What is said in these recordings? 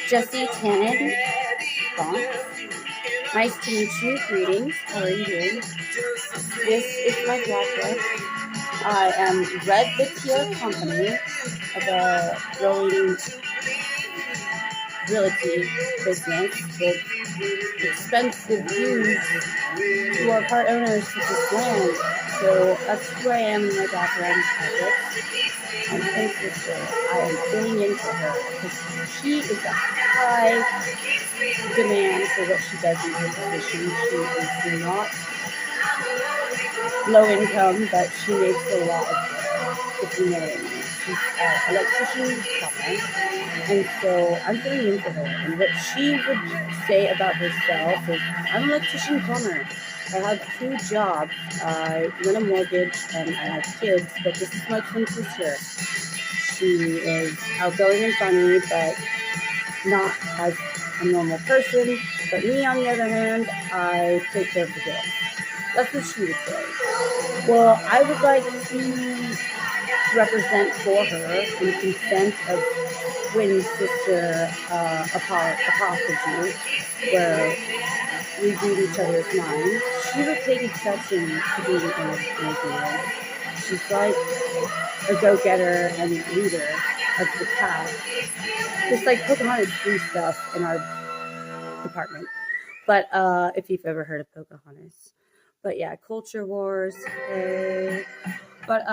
Jesse Tannen, nice to meet you. Greetings. How are you doing? This is my blog. I am Red Litier Company of a growing realty business with expensive views who are part owners of this land. So that's who I am in my background projects. And thank sister, I am filling in for her because she is a high demand for what she does in her position. She is not low income, but she makes a lot of, if you know what I mean. She's an electrician plumber, and so I'm filling in for her. And what she would say about herself is, I'm an electrician plumber. I have 2 jobs. I run a mortgage and I have kids, but this is my twin sister. She is outgoing and funny, but not as a normal person. But me, on the other hand, I take care of the girls. That's what she would say. Well, I would like to represent for her in consent of twin sister apology, where we read each other's minds. She would take exception to being in a She's like a go-getter and leader of the pack. Just like Pocahontas do stuff in our department. But if you've ever heard of Pocahontas. But yeah, culture wars. Hey. But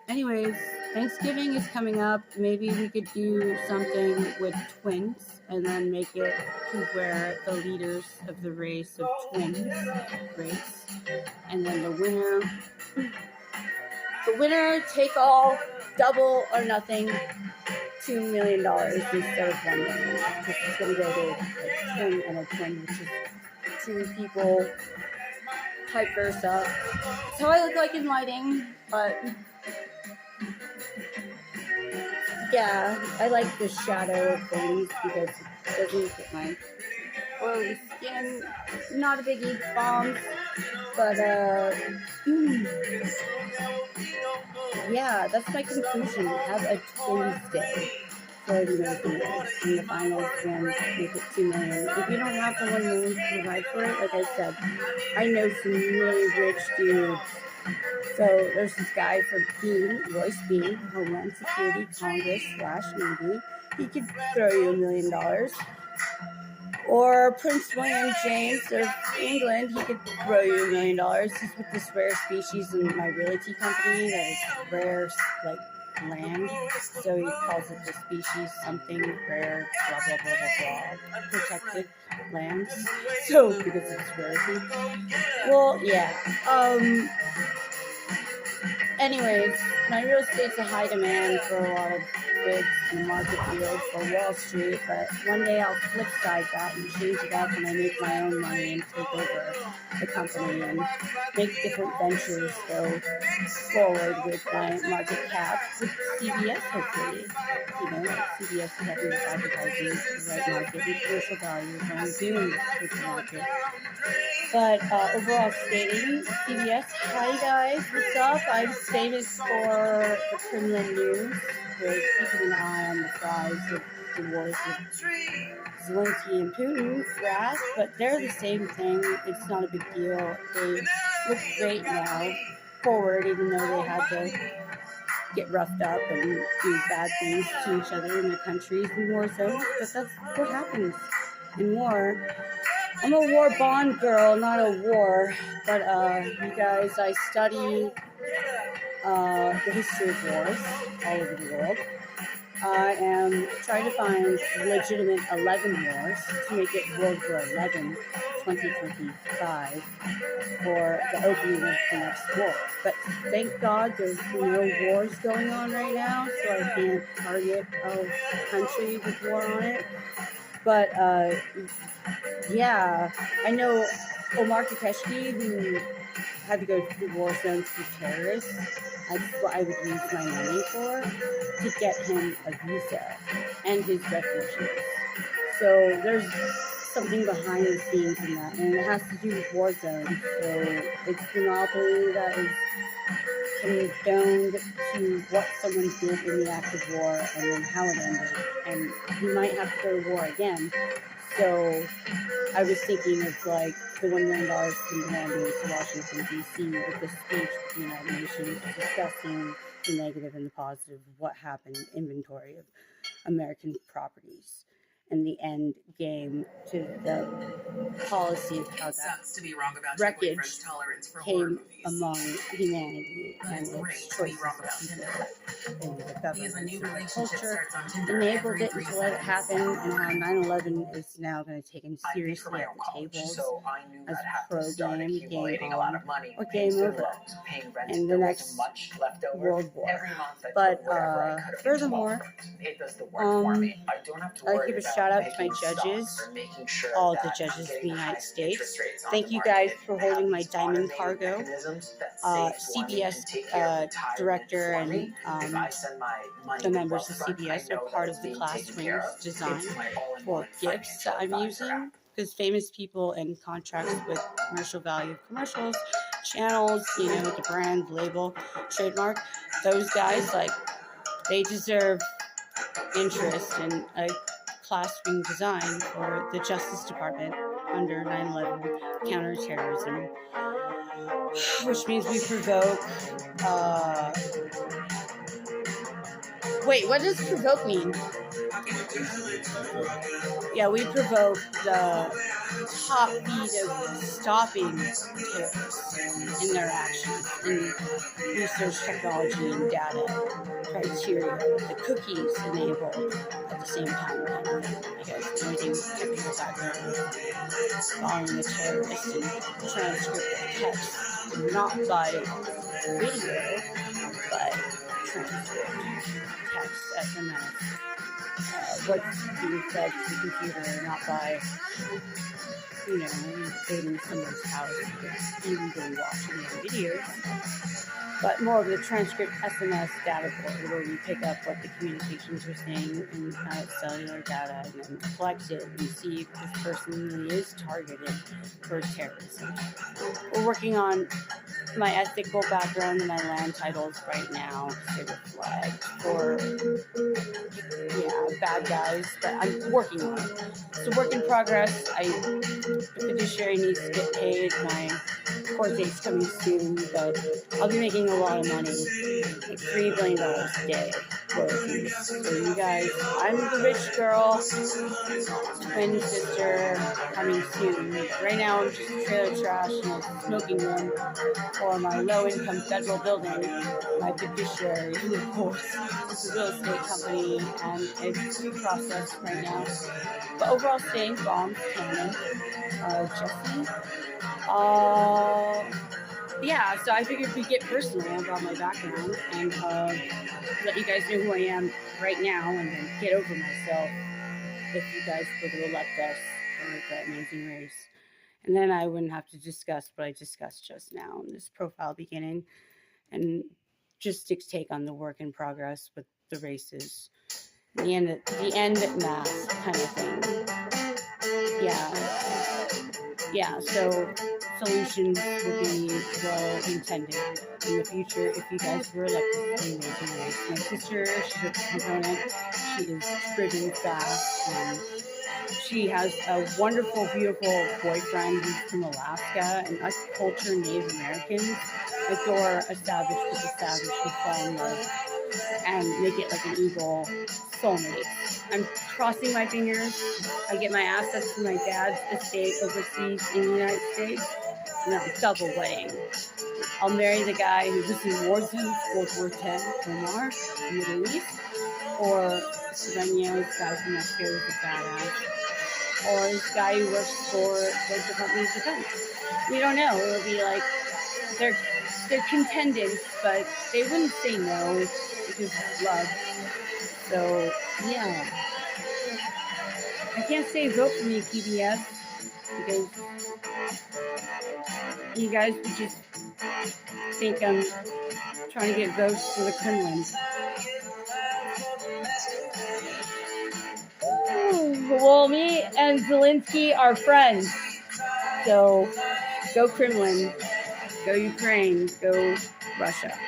anyways, Thanksgiving is coming up. Maybe we could do something with twins and then make it to where the leaders of the race of twins race. And then the winner take all, double or nothing, $2 million instead of $1 million. This is going to go to a twin and a twin, which is 2 people, type versa. That's how I look like in lighting, but yeah, I like the shadow of things because it doesn't get my oily skin. Not a biggie, bombs, but yeah, that's my conclusion. Have a twins day for the American race. In the finals, and make it $2 million. If you don't have the $1 million to provide for it, like I said, I know some really rich dudes. So there's this guy from Royce Bean, Homeland Security, Congress / Navy. He could throw you $1 million. Or Prince William James of England, he could throw you $1 million. He's with this rare species in my realty company that is rare, like land. So he calls it the species something rare, blah blah blah blah blah, protected lands. So because it's rarity. Well, yeah. Anyways, my real estate's a high demand for a lot of goods in the market field for Wall Street, but one day I'll flip side that and change it up and I make my own money and take over the company and make different ventures go forward with my market cap with CBS, hopefully. You know, like CBS is having this advertising the right market and commercial value is only doing with the market. But overall stating, CBS, hi guys, what's up? I'm famous for the Kremlin news, with keeping an eye on the rise of the wars with ZELENNKYE and Putin, ROASS, but they're the same thing. It's not a big deal. They look great now, forward, even though they had to get roughed up and do bad things to each other in their countries in war zones. But that's what happens in war. I'm a war bond girl, not a war, but you guys, I study the history of wars all over the world. I am trying to find legitimate 11 wars to make it World War 11, 2025, for the opening of the next war. But thank God there's no wars going on right now, so I can't target a country with war on it. But yeah, I know Omar Keskkekci, who had to go through war zones with terrorists. That's what I would use my money for, to get him a visa and his refugees. So there's something behind the scenes in that, and it has to do with war zones. So it's monopoly that is condoned to what someone did in the act of war and then how it ended. And he might have to go to war again. So I was thinking of like the $1 million from demanding to Washington, D.C. with the speech with the United Nations discussing the negative and the positive of what happened, inventory of American properties, and the end game to the policy of how that wreckage came among humanity and its choices of people and the government and the culture enabled it to let it happen, and how 9/11 is now going to take it seriously at the tables as pro game, game on, or game over in the next World War. But furthermore, I'd like to give a shout out to my judges, all the judges of the United States. Thank you guys for holding my diamond cargo. CBS director and the members of CBS are part of the class wings design for gifts that I'm using, because famous people and contracts with commercial value of commercials, channels, you know, the brand, label, trademark, those guys, like, they deserve interest in a class wing design for the Justice Department under 9/11 counterterrorism, which means we provoke, wait, what does provoke mean? Yeah, we provoke the top beat of stopping terrorists in their actions in research technology and data criteria. The cookies enabled at the same time, because using technical background, following the terrorists and transcript of text, not by video, but transcript text, SMS. What's being fed to the computer, not by, you know, invading someone's house, illegally watching their videos, but more of the transcript SMS data board, where we pick up what the communications are saying and cellular data, and then collect it and see if this person really is targeted for terrorism. We're working on my ethical background and my land titles right now, because they were flagged for, bad guys, but I'm working on it. It's a work in progress. The fiduciary needs to get paid. My court date's coming soon, but I'll be making a lot of money, like $3 billion a day. So you guys, I'm the rich girl, twin sister, coming soon. Right now I'm just a trailer trash in a smoking room for my low-income federal building. My fiduciary, who of course is a real estate company, and it's through process right now. But overall, staying calm, Cameron, Jesse. So I figured we'd get personal about my background and let you guys know who I am right now, and then get over myself if you guys were to elect us for the amazing race. And then I wouldn't have to discuss what I discussed just now in this profile beginning, and just Dick's take on the work in progress with the races, the end mass kind of thing. So solutions would be well intended in the future if you guys were elected to the amazing race. My sister, she's a component. She is driven fast, and she has a wonderful, beautiful boyfriend who's from Alaska, and us culture Native Americans adore a savage with a savage who fall in love and make it like an eagle soulmate. I'm crossing my fingers. I get my assets from my dad's estate overseas in the United States, and I'm double wedding. I'll marry the guy who was in Warzones, World War X, Omar, in the Middle East, or Sereno's guy from Mexico who's a badass, or this guy who works for the Department of Defense. We don't know. It'll be like, they're contenders, but they wouldn't say no because of love. So, yeah. I can't say vote for me, PBS, because you guys would just think I'm trying to get votes for the Kremlin. Well, me and Zelensky are friends. So, go Kremlin, go Ukraine, go Russia.